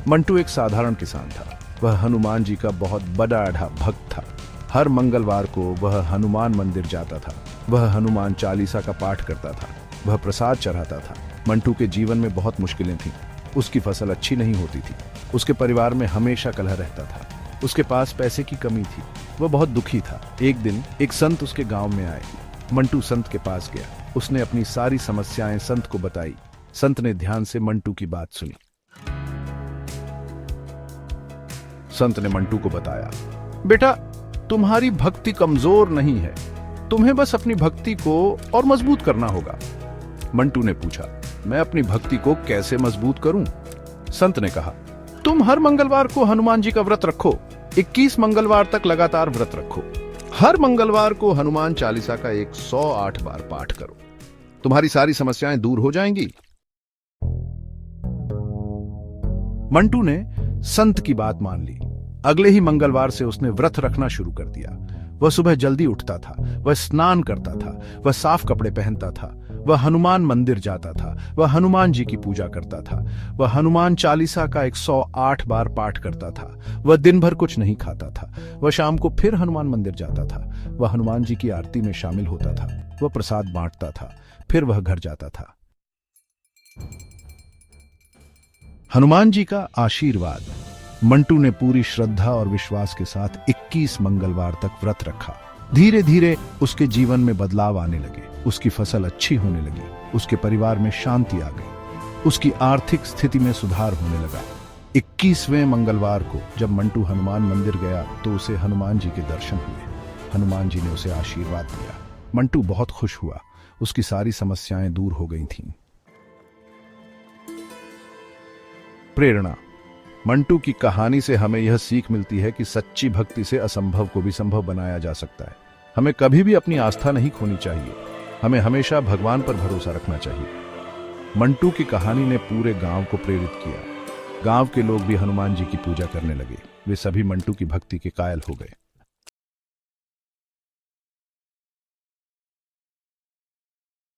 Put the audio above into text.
मंटू एक साधारण किसान था। वह हनुमान जी का बहुत बड़ा भक्त था। हर मंगलवार को वह हनुमान मंदिर जाता था। वह हनुमान चालीसा का पाठ करता था। वह प्रसाद चढ़ाता था। मंटू के जीवन में बहुत मुश्किलें थीं। उसकी फसल अच्छी नहीं होती थी। उसके परिवार में हमेशा कलह रहता था। उसके पास पैसे की कमी थी। वह बहुत दुखी था। एक दिन एक संत उसके गांव में आए। मंटू संत के पास गया। उसने अपनी सारी समस्याएं संत को बताई। संत ने ध्यान से मंटू की बात सुनी। संत ने मंटू को बताया, बेटा, तुम्हारी भक्ति कमजोर नहीं है। तुम्हें बस अपनी भक्ति को और मजबूत करना होगा। मंटू ने पूछा, मैं अपनी भक्ति को कैसे मजबूत करूं? संत ने कहा, तुम हर मंगलवार को हनुमान जी का व्रत रखो। 21 मंगलवार तक लगातार व्रत रखो। हर मंगलवार को हनुमान चालीसा का 108 बार पाठ करो। तुम्हारी सारी समस्याएं दूर हो जाएंगी। मंटू ने संत की बात मान ली। अगले ही मंगलवार से उसने व्रत रखना शुरू कर दिया। वह सुबह जल्दी उठता था। वह स्नान करता था। वह साफ कपड़े पहनता था। वह हनुमान मंदिर जाता था। वह हनुमान जी की पूजा करता था। वह हनुमान चालीसा का 108 बार पाठ करता था। वह दिन भर कुछ नहीं खाता था। वह शाम को फिर हनुमान मंदिर जाता था। वह हनुमान जी की आरती में शामिल होता था। वह प्रसाद बांटता था। फिर वह घर जाता था। हनुमान जी का आशीर्वाद। मंटू ने पूरी श्रद्धा और विश्वास के साथ 21 मंगलवार तक व्रत रखा। धीरे धीरे उसके जीवन में बदलाव आने लगे। उसकी फसल अच्छी होने लगी। उसके परिवार में शांति आ गई। उसकी आर्थिक स्थिति में सुधार होने लगा। 21वें मंगलवार को जब मंटू हनुमान मंदिर गया तो उसे हनुमान जी के दर्शन हुए। हनुमान जी ने उसे आशीर्वाद दिया। मंटू बहुत खुश हुआ। उसकी सारी समस्याएं दूर हो गई थीं। प्रेरणा। मंटू की कहानी से हमें यह सीख मिलती है कि सच्ची भक्ति से असंभव को भी संभव बनाया जा सकता है। हमें कभी भी अपनी आस्था नहीं खोनी चाहिए। हमें हमेशा भगवान पर भरोसा रखना चाहिए। मंटू की कहानी ने पूरे गांव को प्रेरित किया। गांव के लोग भी हनुमान जी की पूजा करने लगे। वे सभी मंटू की भक्ति के कायल हो गए।